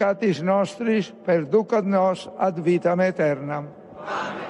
peccatis nostris, perducat nos ad vitam aeternam. Amen.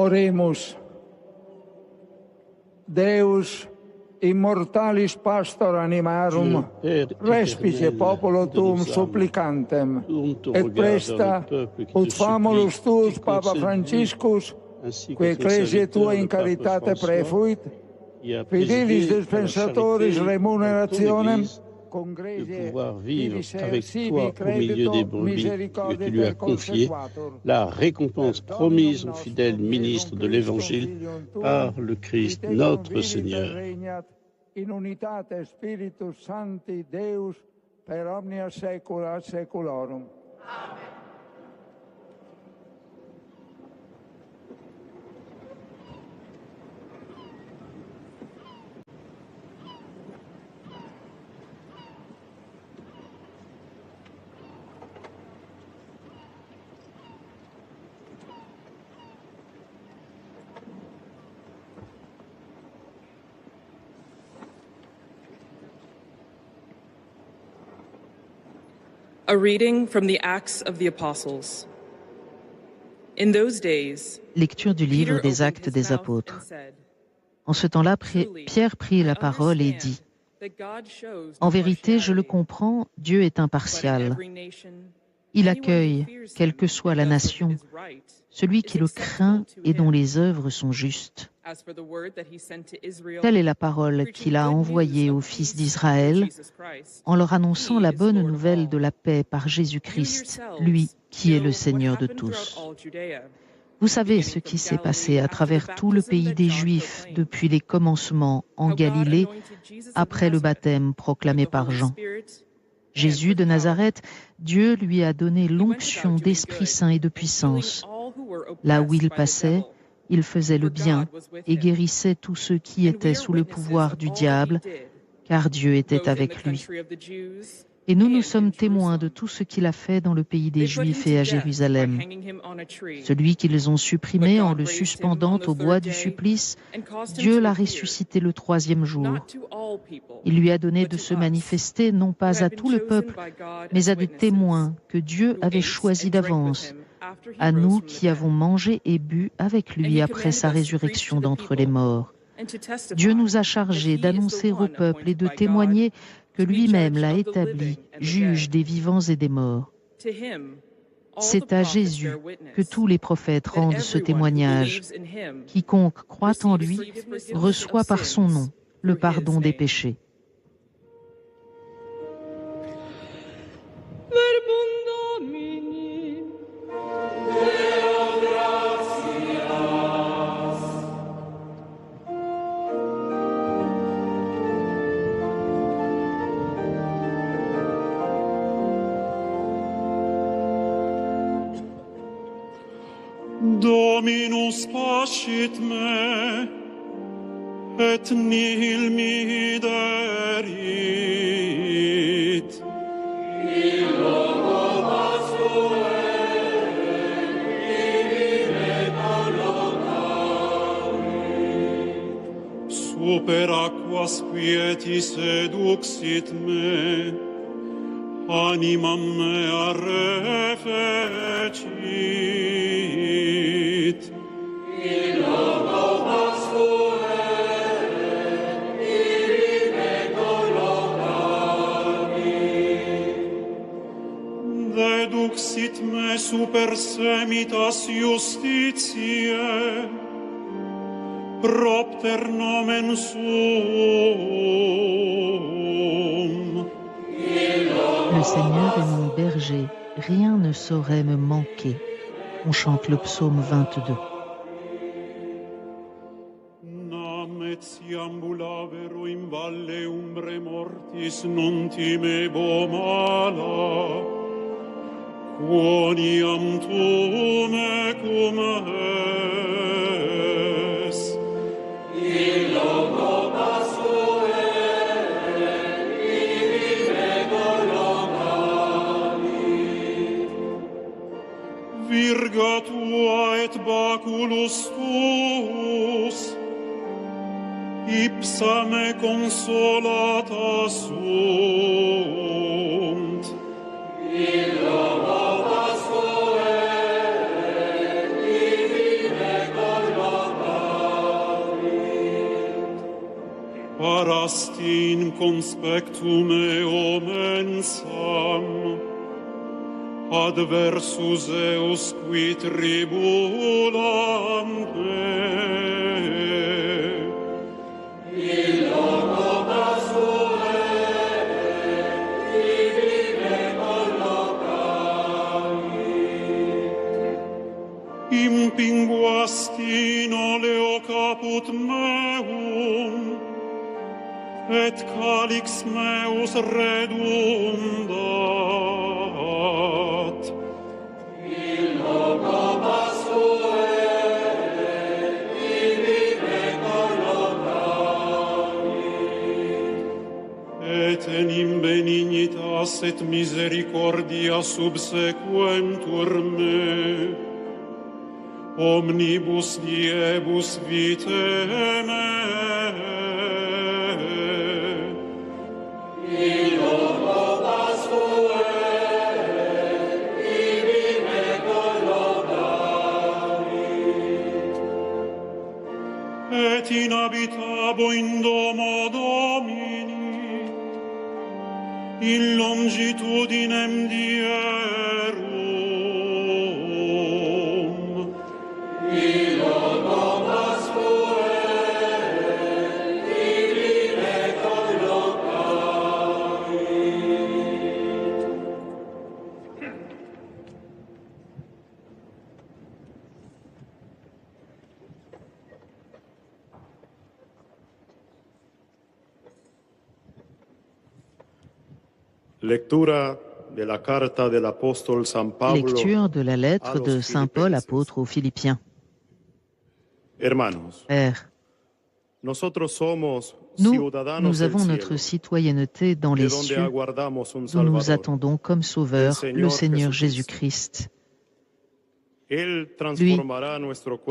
Oremus. Deus immortalis pastor animarum, respice populo tuum supplicantem, et presta ut famulus tuus Papa Franciscus, qui ecclesiae tua in caritate prefuit, fidelis dispensatoris remunerationem, de pouvoir vivre avec toi au milieu des brebis que tu lui as confiées, la récompense promise aux fidèles ministres de l'Évangile par le Christ notre Seigneur. In unitate Spiritus Sancti Deus per omnia saecula saeculorum. Amen. A reading from the Acts of the Apostles. In those days, lecture du livre des Actes des Apôtres. En ce temps-là, Pierre prit la parole et dit : En vérité, je le comprends, Dieu est impartial. Il accueille, quelle que soit la nation, celui qui le craint et dont les œuvres sont justes. Telle est la parole qu'il a envoyée aux fils d'Israël en leur annonçant la bonne nouvelle de la paix par Jésus-Christ, lui qui est le Seigneur de tous. Vous savez ce qui s'est passé à travers tout le pays des Juifs depuis les commencements en Galilée après le baptême proclamé par Jean. Jésus de Nazareth, Dieu lui a donné l'onction d'Esprit Saint et de puissance. Là où il passait, il faisait le bien et guérissait tous ceux qui étaient sous le pouvoir du diable, car Dieu était avec lui. Et nous sommes témoins de tout ce qu'il a fait dans le pays des Juifs et à Jérusalem. Celui qu'ils ont supprimé en le suspendant au bois du supplice, Dieu l'a ressuscité le troisième jour. Il lui a donné de se manifester non pas à tout le peuple, mais à des témoins que Dieu avait choisis d'avance, à nous qui avons mangé et bu avec lui après sa résurrection d'entre les morts. Dieu nous a chargés d'annoncer au peuple et de témoigner que lui-même l'a établi, juge des vivants et des morts. C'est à Jésus que tous les prophètes rendent ce témoignage. Quiconque croit en lui reçoit par son nom le pardon des péchés. Dominus pascit me, et nihil mihi derit. Illo nobis super aquas quieti seduxit me, animam mea refecit. Illo nobis ibi me collocamit. Deduxit me super semitas justitiae, propter nomen suum. Le Seigneur est mon berger, rien ne saurait me manquer. On chante le psaume 22. Nam et siambulavero in valle umbre mortis non timebo mala, quoniam tu mecum es. Illo nobis ibi me collocamit. Virga tua et baculus tuus, ipsa me consolata sunt. Illo nobis ibi me collocamit. Parasti in conspectum eo mensam, adversus eus qui tribulant me. Illo nobis ibi me collocamit. Impinguastino leo caput meum, et calix meus redundat. Illo nobis ibi me collocamit. Et enim benignitas et misericordia subsequentur me, omnibus diebus vitae me. Illo nobis ibi me collocamit. Et inhabitabo in domo Domini, in longitudinem dierum. Illo nobis Lecture de la lettre de Saint Paul, apôtre aux Philippiens. Pères, nous avons notre citoyenneté dans les cieux, d'où nous attendons comme Sauveur le Seigneur Jésus-Christ. Lui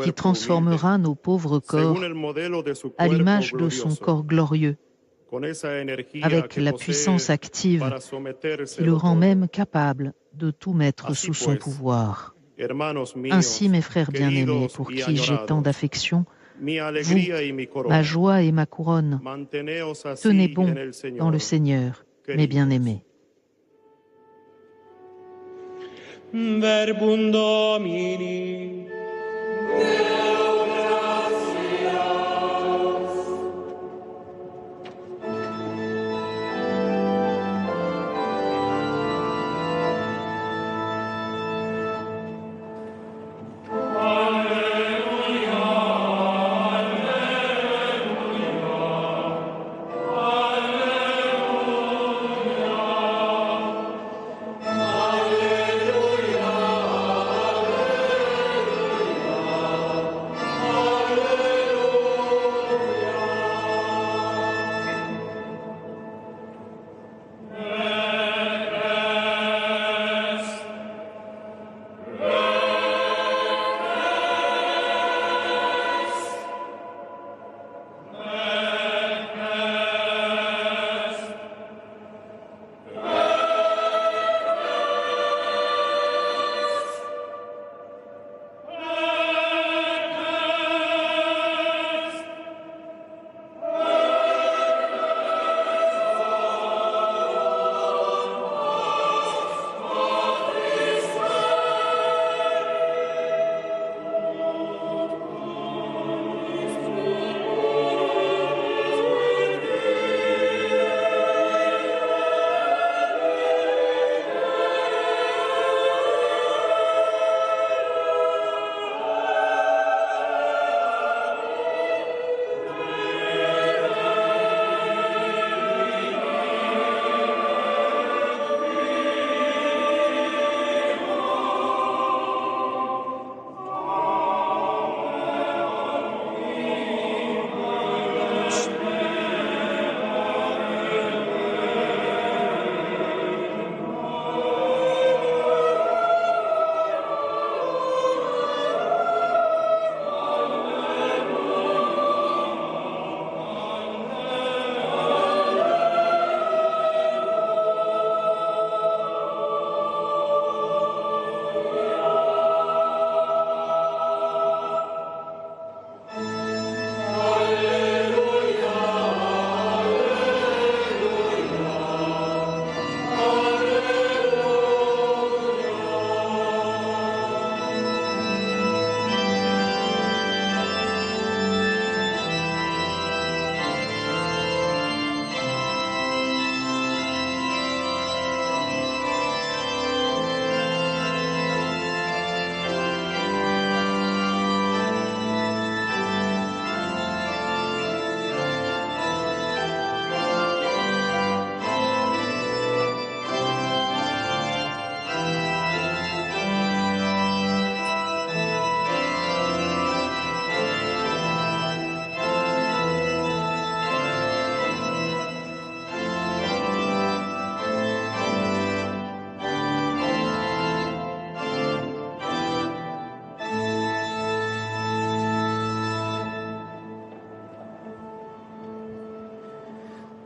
qui transformera nos pauvres corps à l'image de son corps glorieux, avec la puissance active qui le rend même capable de tout mettre sous son pouvoir. Ainsi, mes frères bien-aimés, pour qui j'ai tant d'affection, vous, ma joie et ma couronne, tenez bon dans le Seigneur, mes bien-aimés. Verbum Domini.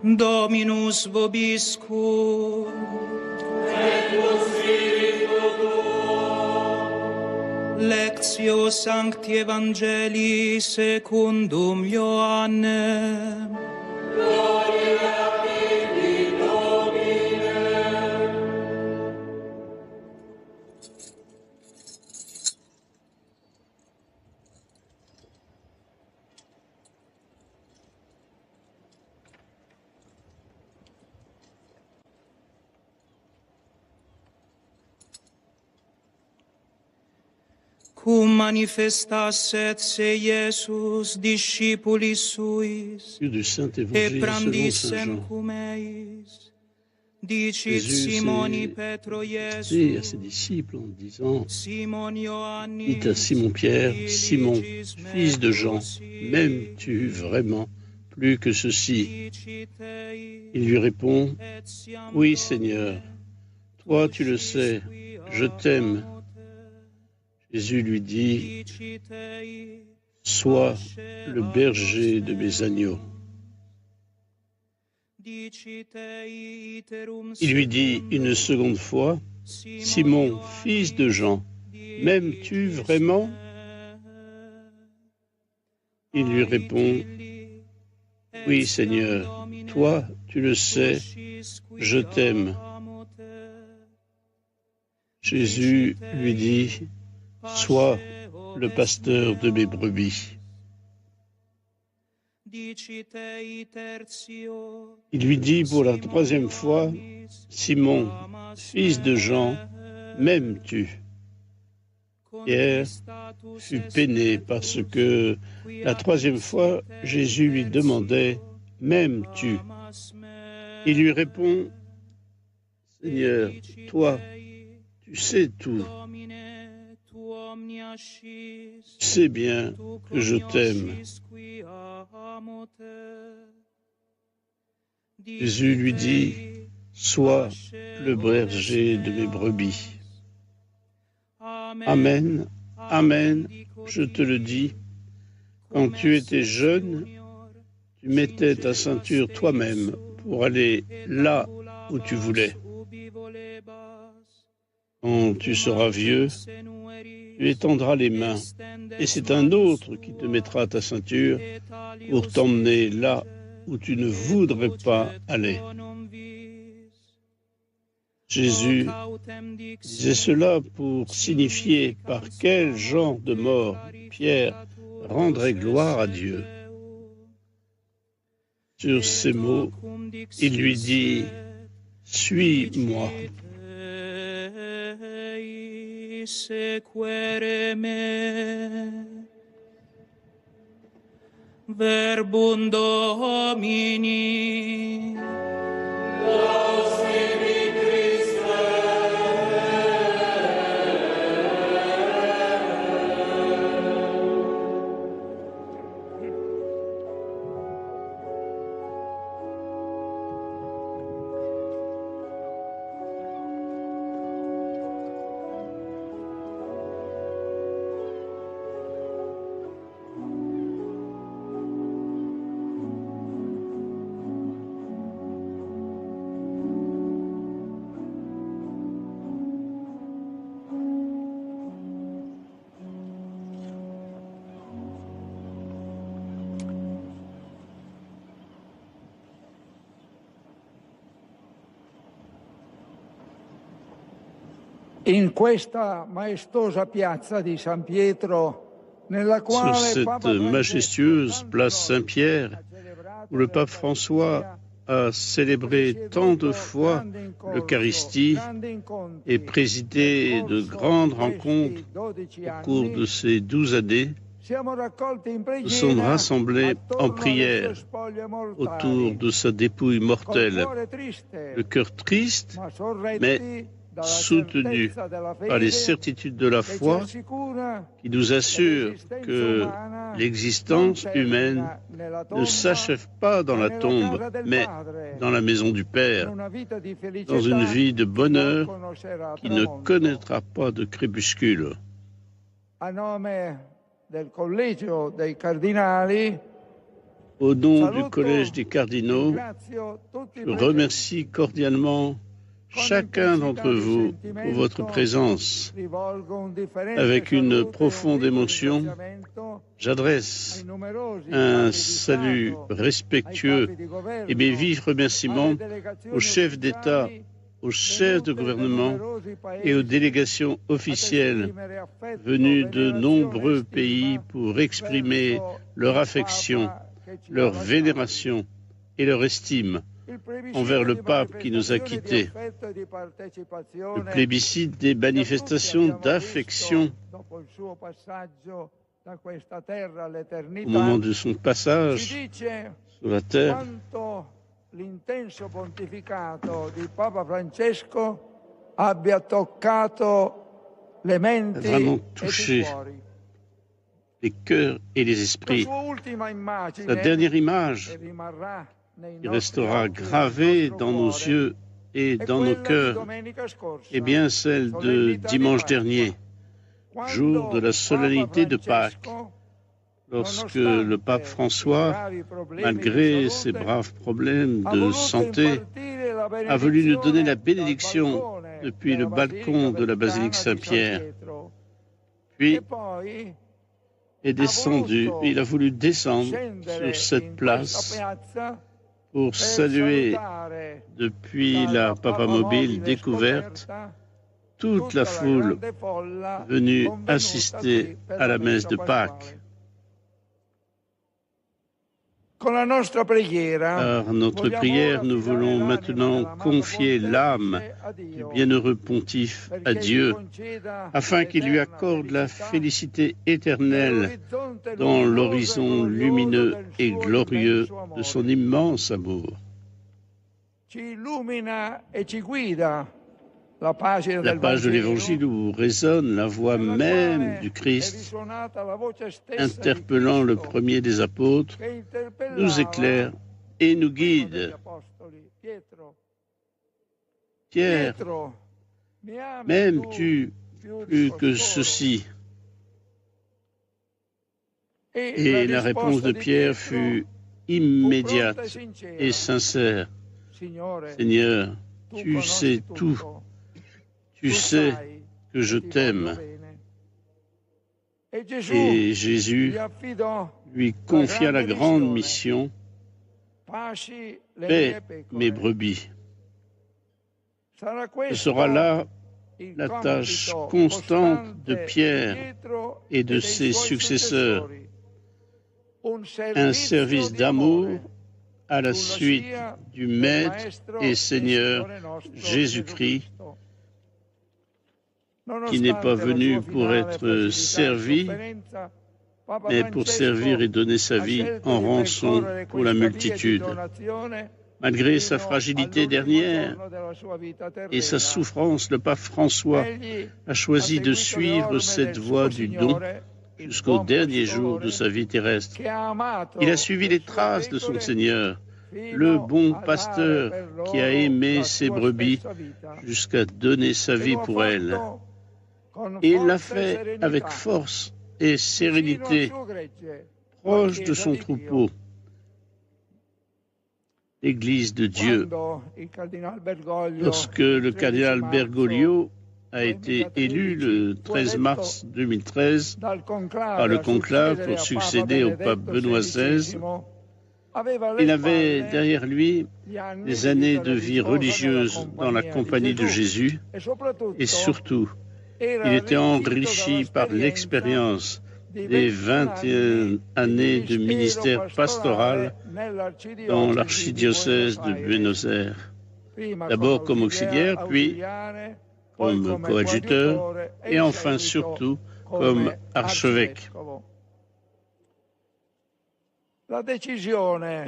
Dominus vobiscum. Et cum spiritu tuo. Lectio Sancti Evangelii secundum Ioannem. Gloria tibi, Domine. Cum manifestasset se Iesus discipulis suis, Du Saint et Évangile selon Saint brandissem Jean. cum eis, Jésus s'est à ses disciples en disant, dites à Simon-Pierre, Simon, fils de Jean, m'aimes-tu vraiment plus que ceci? Il lui répond, oui Seigneur, toi tu le sais, je t'aime. Jésus lui dit, sois le berger de mes agneaux. Il lui dit une seconde fois, Simon, fils de Jean, m'aimes-tu vraiment? Il lui répond, oui Seigneur, toi tu le sais, je t'aime. Jésus lui dit, sois le pasteur de mes brebis. Il lui dit pour la troisième fois, Simon, fils de Jean, m'aimes-tu? Pierre fut peiné parce que la troisième fois, Jésus lui demandait, m'aimes-tu? Il lui répond, Seigneur, toi, tu sais tout. Tu sais bien que je t'aime. Jésus lui dit, sois le berger de mes brebis. Amen, amen, je te le dis, quand tu étais jeune, tu mettais ta ceinture toi-même pour aller là où tu voulais. Quand tu seras vieux, tu étendras les mains, et c'est un autre qui te mettra ta ceinture pour t'emmener là où tu ne voudrais pas aller. Jésus disait cela pour signifier par quel genre de mort Pierre rendrait gloire à Dieu. Sur ces mots, il lui dit, « Suis-moi ». Sequere me verbum Domini In questa maestosa piazza di San Pietro, nella quale sur cette majestueuse place Saint-Pierre, où le pape François a célébré tant de fois l'Eucharistie et présidé de grandes rencontres au cours de ces 12 années, nous sommes rassemblés en prière autour de sa dépouille mortelle, le cœur triste, mais soutenu par les certitudes de la foi qui nous assurent que l'existence humaine ne s'achève pas dans la tombe, mais dans la maison du Père, dans une vie de bonheur qui ne connaîtra pas de crépuscule. Au nom du Collège des cardinaux, je remercie cordialement chacun d'entre vous pour votre présence. Avec une profonde émotion, j'adresse un salut respectueux et mes vifs remerciements aux chefs d'État, aux chefs de gouvernement et aux délégations officielles venues de nombreux pays pour exprimer leur affection, leur vénération et leur estime envers le pape qui nous a quittés. Le plébiscite des manifestations d'affection au moment de son passage sur la terre l'intenso pontificato di Papa Francesco abbia toccato le menti vraiment e i touché cuori. les cœurs et les esprits. La sua ultima Sa immagine dernière image che rimarrà nei qui nostri restera occhi e gravée nel dans nostro nos cuore yeux et è dans nos quella di cœurs domenica scorsa, est bien celle de solennità di dimanche Pasqua, dernier, jour de la solennité de Pâques, lorsque le pape François, malgré ses braves problèmes de santé, a voulu nous donner la bénédiction depuis le balcon de la basilique Saint-Pierre, puis est descendu, il a voulu descendre sur cette place pour saluer depuis la papamobile découverte toute la foule venue assister à la messe de Pâques. Par notre prière, nous voulons maintenant confier l'âme du bienheureux pontife à Dieu, afin qu'il lui accorde la félicité éternelle dans l'horizon lumineux et glorieux de son immense amour. La page de l'Évangile où résonne la voix même du Christ, interpellant le premier des apôtres, nous éclaire et nous guide. Pierre, m'aimes-tu plus que ceci? Et la réponse de Pierre fut immédiate et sincère. Seigneur, tu sais tout. Tu sais que je t'aime. Et Jésus lui confia la grande mission, paix mes brebis. Ce sera là la tâche constante de Pierre et de ses successeurs, un service d'amour à la suite du Maître et Seigneur Jésus-Christ, qui n'est pas venu pour être servi, mais pour servir et donner sa vie en rançon pour la multitude. Malgré sa fragilité dernière et sa souffrance, le pape François a choisi de suivre cette voie du don jusqu'au dernier jour de sa vie terrestre. Il a suivi les traces de son Seigneur, le bon pasteur qui a aimé ses brebis jusqu'à donner sa vie pour elles. Et il l'a fait avec force et sérénité, proche de son troupeau, l'Église de Dieu. Lorsque le cardinal Bergoglio a été élu le 13 mars 2013 par le conclave pour succéder au pape Benoît XVI, il avait derrière lui des années de vie religieuse dans la compagnie de Jésus et surtout, il était enrichi par l'expérience des 21 années de ministère pastoral dans l'archidiocèse de Buenos Aires, d'abord comme auxiliaire, puis comme coadjuteur et enfin surtout comme archevêque. La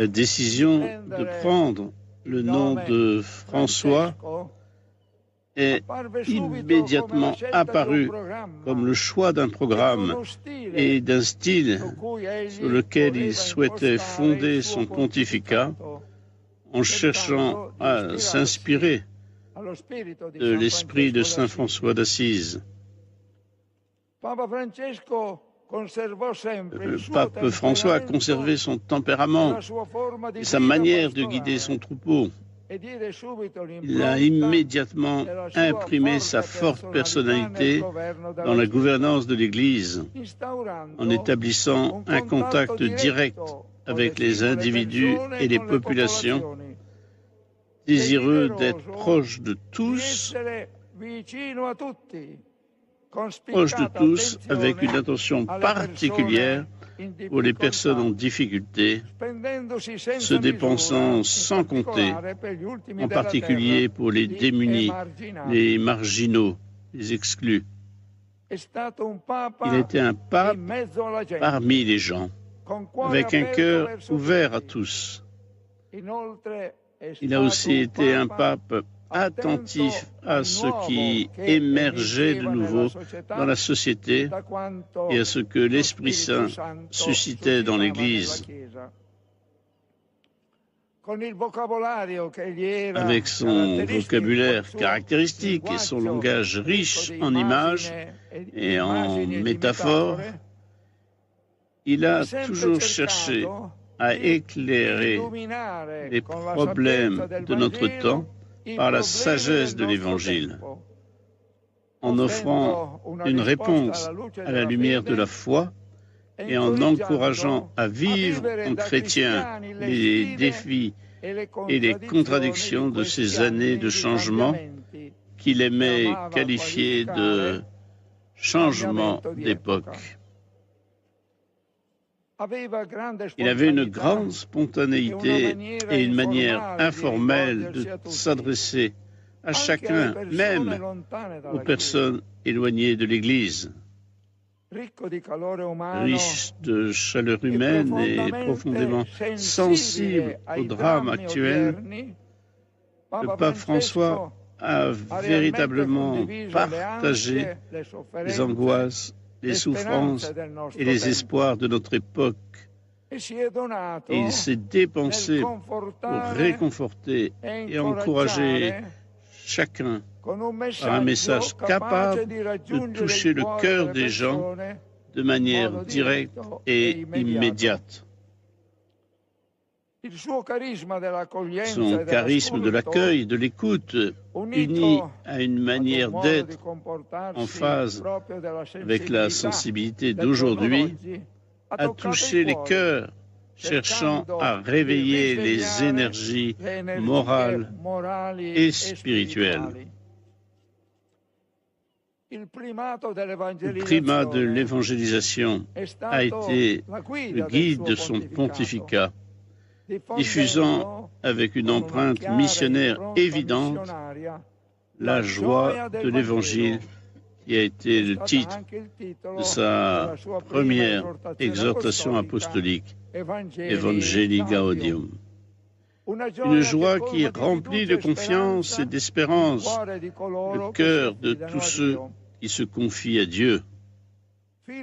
décision de prendre le nom de François est immédiatement apparu comme le choix d'un programme et d'un style sur lequel il souhaitait fonder son pontificat en cherchant à s'inspirer de l'esprit de saint François d'Assise. Le pape François a conservé son tempérament et sa manière de guider son troupeau. Il a immédiatement imprimé sa forte personnalité dans la gouvernance de l'Église, en établissant un contact direct avec les individus et les populations, désireux d'être proche de tous, avec une attention particulière pour les personnes en difficulté, se dépensant sans compter, en particulier pour les démunis, les marginaux, les exclus. Il était un pape parmi les gens, avec un cœur ouvert à tous. Il a aussi été un pape attentif à ce qui émergeait de nouveau dans la société et à ce que l'Esprit Saint suscitait dans l'Église. Avec son vocabulaire caractéristique et son langage riche en images et en métaphores, il a toujours cherché à éclairer les problèmes de notre temps par la sagesse de l'Évangile, en offrant une réponse à la lumière de la foi et en encourageant à vivre en chrétien les défis et les contradictions de ces années de changement qu'il aimait qualifier de changement d'époque. Il avait une grande spontanéité et une manière informelle de s'adresser à chacun, même aux personnes éloignées de l'Église. Riche de chaleur humaine et profondément sensible au drame actuel, le pape François a véritablement partagé les angoisses, les souffrances et les espoirs de notre époque. Et il s'est dépensé pour réconforter et encourager chacun par un message capable de toucher le cœur des gens de manière directe et immédiate. Son charisme de l'accueil, de l'écoute, uni à une manière d'être en phase avec la sensibilité d'aujourd'hui, a touché les cœurs, cherchant à réveiller les énergies morales et spirituelles. Le primat de l'évangélisation a été le guide de son pontificat, diffusant avec une empreinte missionnaire évidente la joie de l'Évangile qui a été le titre de sa première exhortation apostolique, Evangelii Gaudium. Une joie qui remplit de confiance et d'espérance le cœur de tous ceux qui se confient à Dieu. Le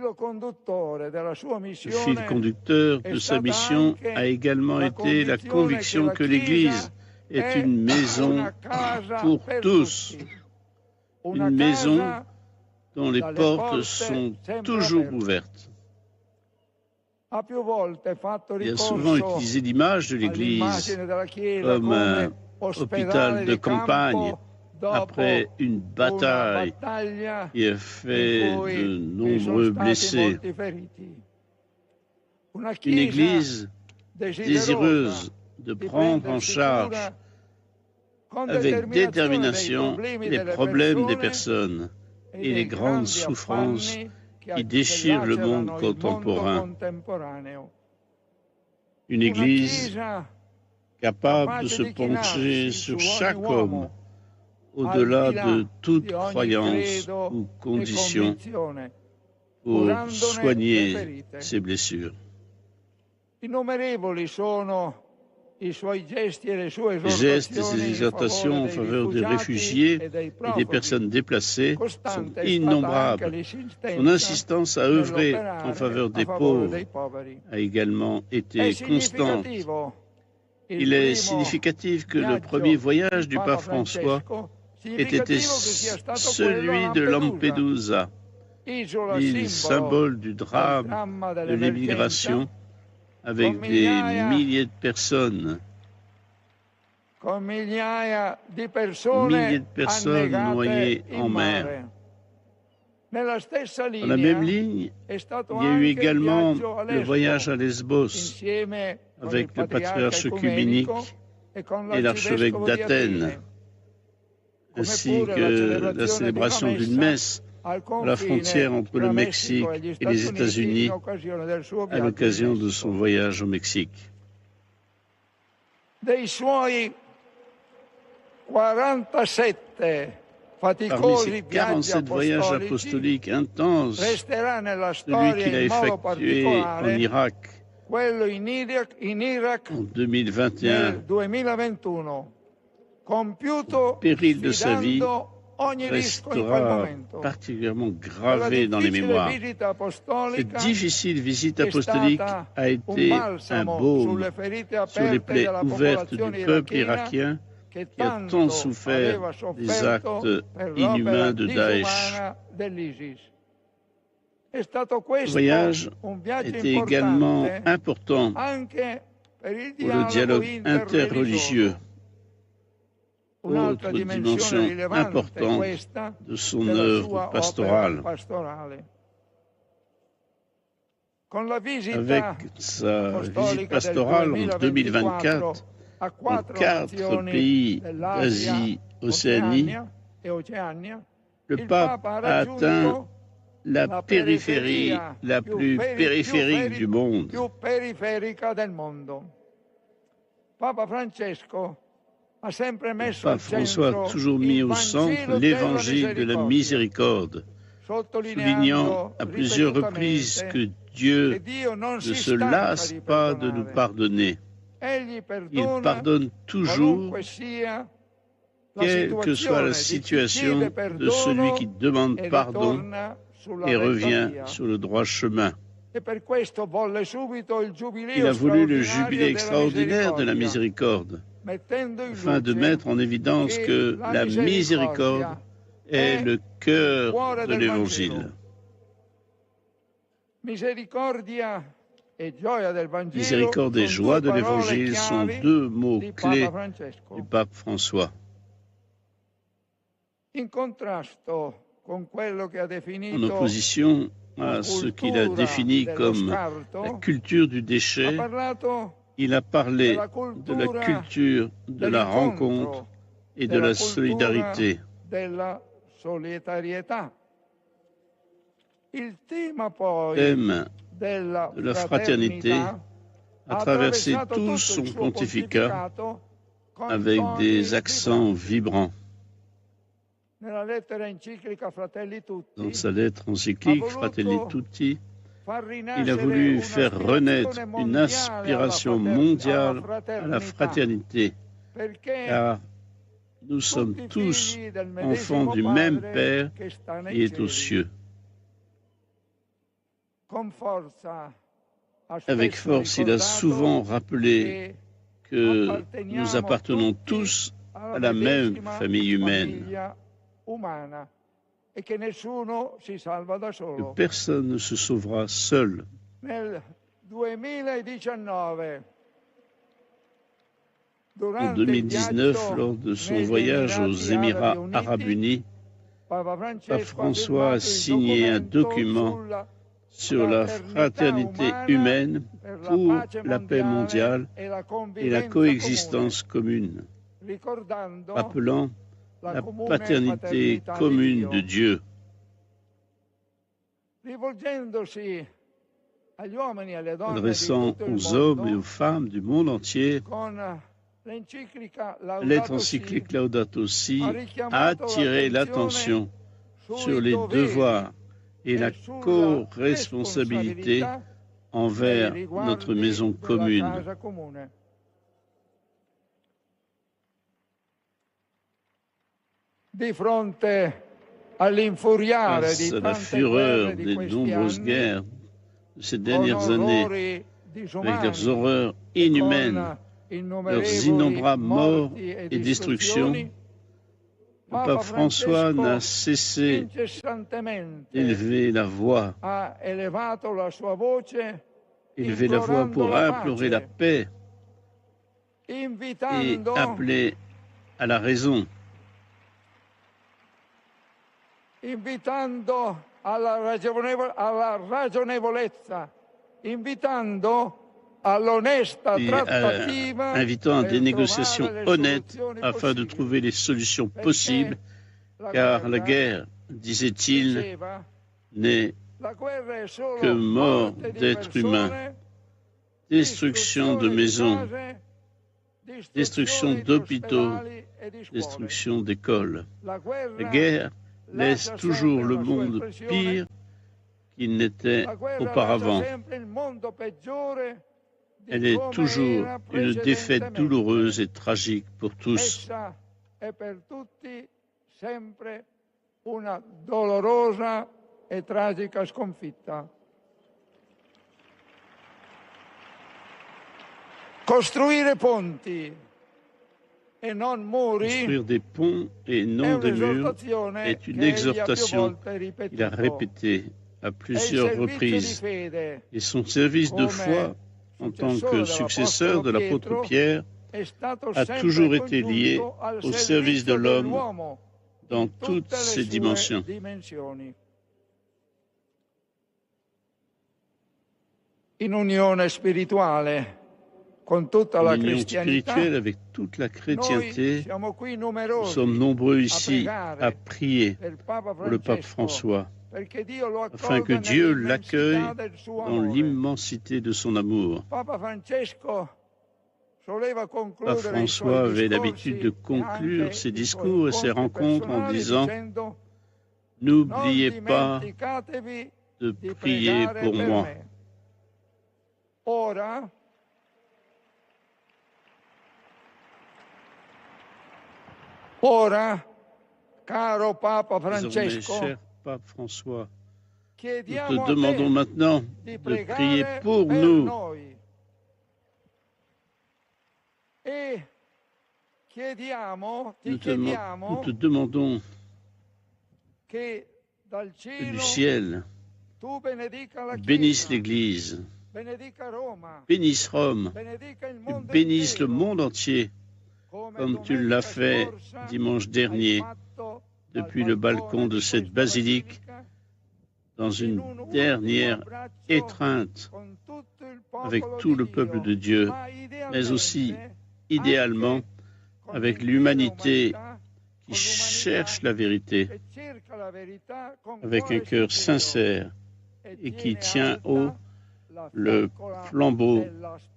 fil conducteur de sa mission a également été la conviction que l'Église est une maison pour tous, une maison dont les portes sont toujours ouvertes. Il a souvent utilisé l'image de l'Église comme un hôpital de campagne après une bataille qui a fait de nombreux blessés. Une Église désireuse de prendre en charge avec détermination les problèmes des personnes et les grandes souffrances qui déchirent le monde contemporain. Une Église capable de se pencher sur chaque homme au-delà de toute croyance ou condition pour soigner ses blessures. Les gestes et ses exhortations en faveur des réfugiés et des personnes déplacées sont innombrables. Son insistance à œuvrer en faveur des pauvres a également été constante. Il est significatif que le premier voyage du pape François ait été celui de Lampedusa, l'île symbole du drame de l'immigration, avec des milliers de personnes. Milliers de personnes noyées en mer. Dans la même ligne, il y a eu également le voyage à Lesbos avec le patriarche œcuménique et l'archevêque d'Athènes, ainsi que la célébration d'une messe à la frontière entre le Mexique et les États-Unis à l'occasion de son voyage au Mexique. Parmi ces 47 voyages apostoliques intenses, celui qu'il a effectué en Irak quello in Iraq en 2021, nel 2021, compiuto péril de sa vie sfidando ogni rischio in quel restera momento. particulièrement La gravé dans les difficile mémoires. visita Cette apostolica difficile visite è apostolique stata a un été un balsamo baume sulle ferite sur les aperte plaies della ouvertes du popolazione peuple irachena irakien che qui a tanto tant souffert aveva des sofferto actes per inhumains l'opera de Daesh. disumana dell'ISIS. È stato Ce questo voyage un viaggio était également importante important anche per il pour le dialogue interreligieux, Un'altra autre dimensione dimension rilevante importante questa de son della œuvre sua pastorale. opera pastorale. Con la visita Avec sa visite apostolica pastorale del en 2024 a en quattro 4 nazioni pays dell'Asia, d'Asie, Océanie, Oceania, le il pape Papa ha a atteint raggiunto la périphérie la plus périphérique du monde. più periferica del mondo. Papa Francesco ha sempre messo Pape al François centro a toujours mis il au centre Vangelo l'évangile de la della miséricorde, soulignant à plusieurs reprises que Dieu ne se lasse pas de nous pardonner. Il pardonne toujours, quelle que soit la situation de celui qui demande pardon et revient sur le droit chemin. Il a voulu le jubilé extraordinaire de la miséricorde, afin de mettre en évidence que la miséricorde est le cœur de l'Évangile. Miséricorde et joie de l'Évangile sont deux mots clés du pape François. En opposition à ce qu'il a défini comme la culture du déchet, il a parlé de la culture de la rencontre et de la solidarité. Thème de la fraternité a traversé tout son pontificat avec des accents vibrants. Dans sa lettre encyclique Fratelli Tutti, il a voulu faire renaître une aspiration mondiale à la fraternité, car nous sommes tous enfants du même Père qui est aux cieux. Avec force, il a souvent rappelé que nous appartenons tous à la même famille humaine, que personne ne se sauvera seul. En 2019, lors de son voyage aux Émirats arabes unis, Pape François a signé un document sur la fraternité humaine pour la paix mondiale et la coexistence commune, rappelant la paternité commune de Dieu. Adressant aux hommes et aux femmes du monde entier, la lettre encyclique Laudato Si a attiré l'attention sur les devoirs et la co-responsabilité envers notre maison commune. Face à la fureur des nombreuses guerres de ces dernières années, avec leurs horreurs inhumaines, leurs innombrables morts et destructions, le pape François n'a cessé d'élever la voix, pour implorer la paix et appeler à la raison. Invitando alla ragionevolezza, invitando all'onesta trattativa, invitant à des négociations honnêtes afin de trouver les solutions possibles, car la guerre, disait-il, n'est que mort d'êtres humains, destruction de maisons, destruction d'hôpitaux, destruction d'écoles. La guerre laisse toujours le monde pire qu'il n'était auparavant. Elle est toujours une défaite douloureuse et tragique pour tous. Essa è per tutti sempre una dolorosa e tragica sconfitta. Costruire ponti e non muri. Construire des ponts et non des murs est une exhortation qu'il a répétée à plusieurs reprises. Et son service de foi en tant que successeur de l'apôtre Pierre a toujours été lié au service de l'homme dans toutes ses dimensions. In unione spirituale con tutta la cristianità, spirituelle avec toute la chrétienté, nous sommes nombreux ici à prier pour le pape François, afin que Dieu l'accueille dans l'immensité de son amour. Pape François avait l'habitude de conclure ses discours et ses rencontres en disant « N'oubliez pas de prier pour moi ». Ora, caro Papa Désormais, Francesco, cher Pape François, nous te demandons maintenant de prier pour nous. Nous te demandons que du ciel bénisse l'Église, bénisse Rome, bénisse le monde entier, comme tu l'as fait dimanche dernier depuis le balcon de cette basilique, dans une dernière étreinte avec tout le peuple de Dieu, mais aussi idéalement avec l'humanité qui cherche la vérité avec un cœur sincère et qui tient haut le flambeau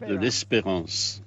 de l'espérance.